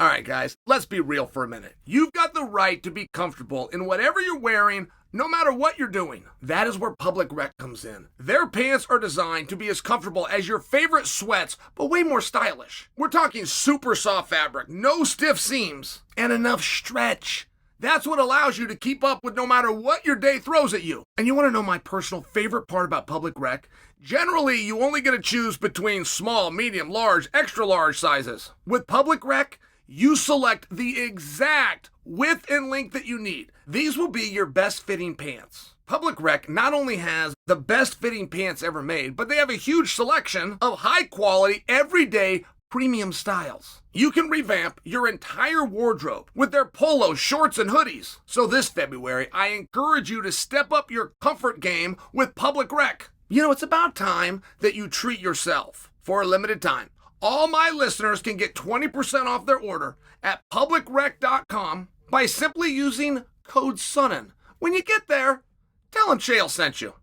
All right, guys, let's be real for a minute. You've got the right to be comfortable in whatever you're wearing, no matter what you're doing. That is where Public Rec comes in. Their pants are designed to be as comfortable as your favorite sweats, but way more stylish. We're talking super soft fabric, no stiff seams, and enough stretch. That's what allows you to keep up with no matter what your day throws at you. And you want to know my personal favorite part about Public Rec? Generally, you only get to choose between small, medium, large, extra large sizes. With Public Rec, you select the exact width and length that you need. These will be your best fitting pants. Public Rec not only has the best fitting pants ever made, but they have a huge selection of high quality, everyday, premium styles. You can revamp your entire wardrobe with their polos, shorts, and hoodies. So this February, I encourage you to step up your comfort game with Public Rec. You know, it's about time that you treat yourself. For a limited time, all my listeners can get 20% off their order at publicrec.com by simply using code Sonnen. When you get there, tell them Chael sent you.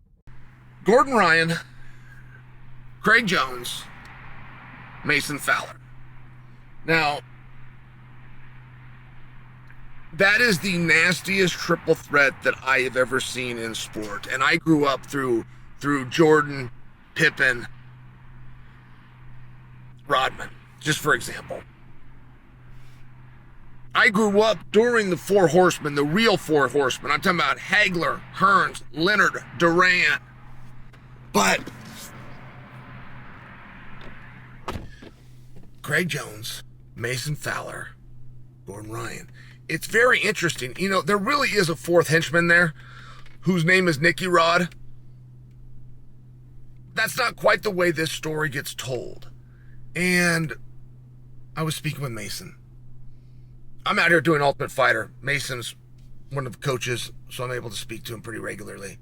Gordon Ryan, Craig Jones, Mason Fowler. Now, that is the nastiest triple threat that I have ever seen in sport. And I grew up through Jordan, Pippen, Rodman, just for example. I grew up during the Four Horsemen, the real Four Horsemen. I'm talking about Hagler, Hearns, Leonard, Durant. But Craig Jones, Mason Fowler, Gordon Ryan. It's very interesting. You know, there really is a fourth henchman there whose name is Nicky Rod. That's not quite the way this story gets told. And I was speaking with Mason. I'm out here doing Ultimate Fighter. Mason's one of the coaches, so I'm able to speak to him pretty regularly.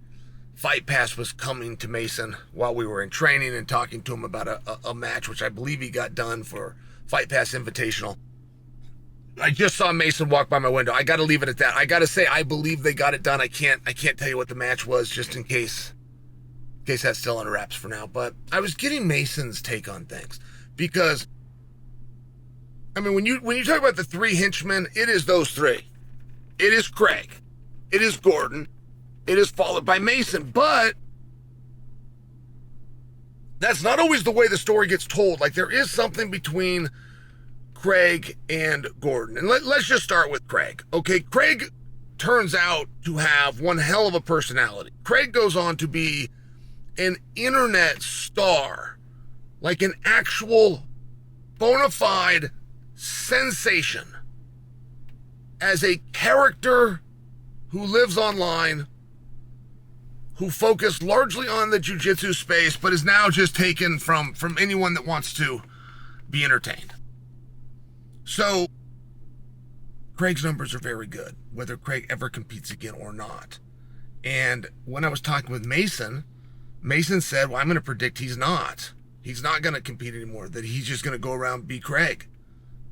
Fight Pass was coming to Mason while we were in training and talking to him about a match, which I believe he got done for Fight Pass Invitational. I just saw Mason walk by my window. I got to leave it at that. I got to say, I believe they got it done. I can't tell you what the match was, just in case that's still under wraps for now. But I was getting Mason's take on things. Because, I mean, when you talk about the three henchmen, it is those three. It is Craig. It is Gordon. It is followed by Mason. But that's not always the way the story gets told. Like, there is something between Craig and Gordon. And let's just start with Craig. Okay, Craig turns out to have one hell of a personality. Craig goes on to be an internet star. Like an actual bona fide sensation as a character who lives online, who focused largely on the jiu-jitsu space, but is now just taken from anyone that wants to be entertained. So, Craig's numbers are very good, whether Craig ever competes again or not. And when I was talking with Mason said, well, I'm going to predict he's not. He's not going to compete anymore, that he's just going to go around and be Craig,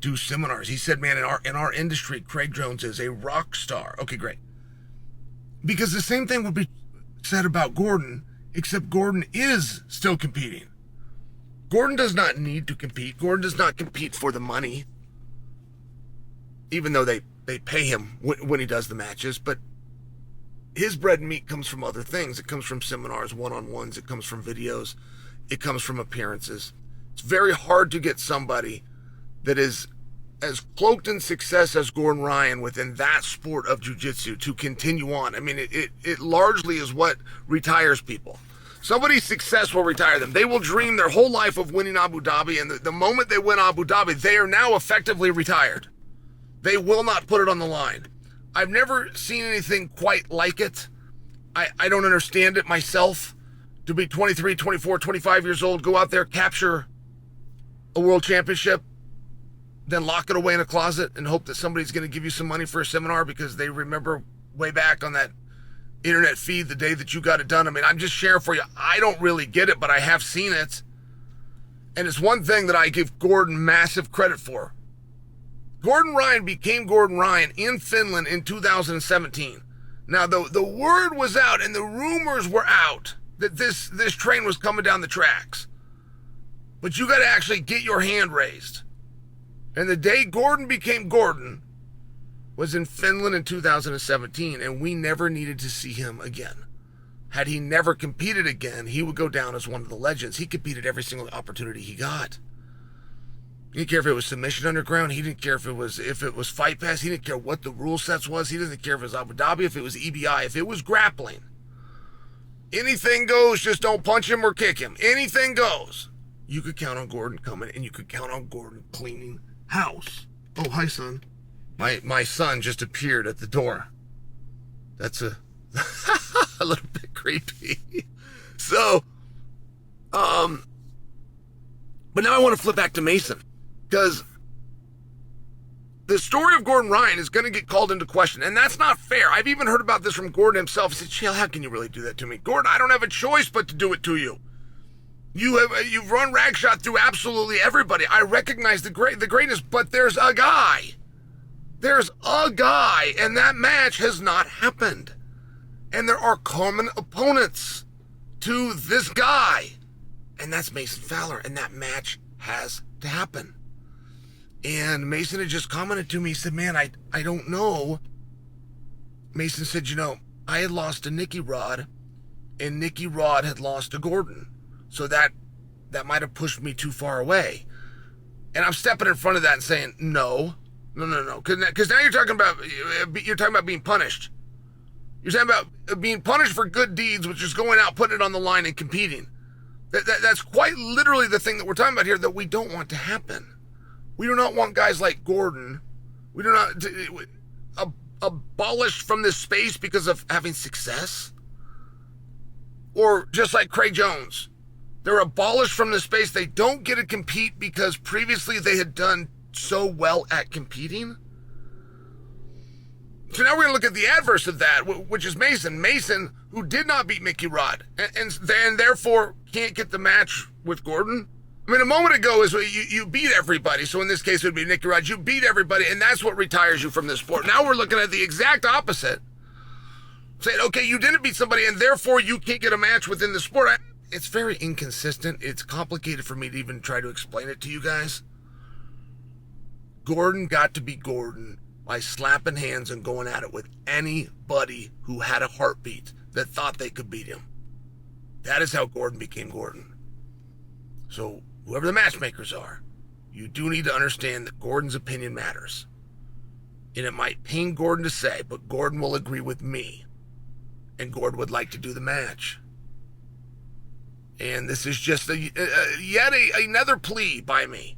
do seminars. He said, man, in our industry, Craig Jones is a rock star. Okay, great. Because the same thing would be said about Gordon, except Gordon is still competing. Gordon does not need to compete. Gordon does not compete for the money, even though they pay him when he does the matches. But his bread and meat comes from other things. It comes from seminars, one-on-ones. It comes from videos. It comes from appearances. It's very hard to get somebody that is as cloaked in success as Gordon Ryan within that sport of jiu-jitsu to continue on. I mean, it largely is what retires people. Somebody's success will retire them. They will dream their whole life of winning Abu Dhabi, and the moment they win Abu Dhabi, they are now effectively retired. They will not put it on the line. I've never seen anything quite like it. I don't understand it myself. To be 23, 24, 25 years old, go out there, capture a world championship, then lock it away in a closet and hope that somebody's going to give you some money for a seminar because they remember way back on that internet feed the day that you got it done. I mean, I'm just sharing for you. I don't really get it, but I have seen it. And it's one thing that I give Gordon massive credit for. Gordon Ryan became Gordon Ryan in Finland in 2017. Now, the word was out and the rumors were out that this train was coming down the tracks. But you got to actually get your hand raised. And the day Gordon became Gordon was in Finland in 2017, and we never needed to see him again. Had he never competed again, he would go down as one of the legends. He competed every single opportunity he got. He didn't care if it was submission underground. He didn't care if it was fight pass. He didn't care what the rule sets was. He doesn't care if it was Abu Dhabi, if it was EBI, if it was grappling. Anything goes, just don't punch him or kick him. Anything goes. You could count on Gordon coming, and you could count on Gordon cleaning house. Oh, hi, son. My son just appeared at the door. That's a little bit creepy. So, but now I want to flip back to Mason, because the story of Gordon Ryan is going to get called into question, and that's not fair. I've even heard about this from Gordon himself. He said, Chael, how can you really do that to me? Gordon, I don't have a choice but to do it to you. You've run ragshot through absolutely everybody. I recognize the greatness, but there's a guy. There's a guy, and that match has not happened. And there are common opponents to this guy, and that's Mason Fowler, and that match has to happen. And Mason had just commented to me, he said, man, I don't know. Mason said, I had lost to Nicky Rod, and Nicky Rod had lost to Gordon. So that might have pushed me too far away. And I'm stepping in front of that and saying, no. Because now you're talking about being punished. You're talking about being punished for good deeds, which is going out, putting it on the line and competing. That's quite literally the thing that we're talking about here that we don't want to happen. We do not want guys like Gordon. We do not abolished from this space because of having success. Or just like Craig Jones. They're abolished from this space. They don't get to compete because previously they had done so well at competing. So now we're going to look at the adverse of that, which is Mason. Mason, who did not beat Mickey Rod, and therefore can't get the match with Gordon. I mean, a moment ago is you beat everybody. So in this case, it would be Nicky Rod. You beat everybody, and that's what retires you from this sport. Now we're looking at the exact opposite. Saying, okay, you didn't beat somebody, and therefore you can't get a match within the sport. It's very inconsistent. It's complicated for me to even try to explain it to you guys. Gordon got to be Gordon by slapping hands and going at it with anybody who had a heartbeat that thought they could beat him. That is how Gordon became Gordon. So whoever the matchmakers are, you do need to understand that Gordon's opinion matters. And it might pain Gordon to say, but Gordon will agree with me. And Gordon would like to do the match. And this is just yet another plea by me.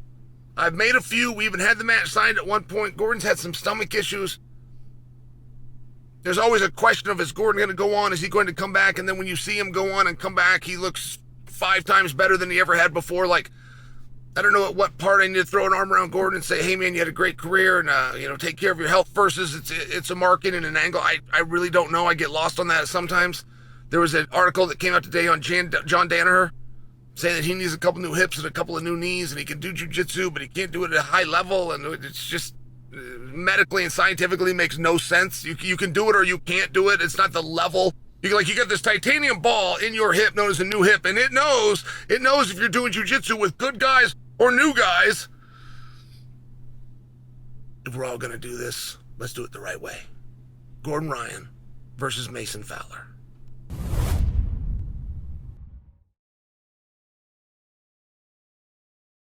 I've made a few. We even had the match signed at one point. Gordon's had some stomach issues. There's always a question of, is Gordon going to go on? Is he going to come back? And then when you see him go on and come back, he looks 5 times better than he ever had before. Like, I don't know at what part I need to throw an arm around Gordon and say, hey, man, you had a great career, and, take care of your health versus it's a market and an angle. I really don't know. I get lost on that sometimes. There was an article that came out today on John Danaher saying that he needs a couple new hips and a couple of new knees, and he can do jiu-jitsu, but he can't do it at a high level, and it's just medically and scientifically makes no sense. You can do it or you can't do it. It's not the level. You got this titanium ball in your hip known as a new hip, and it knows if you're doing jiu-jitsu with good guys or new guys. If we're all going to do this, let's do it the right way. Gordon Ryan versus Mason Fowler.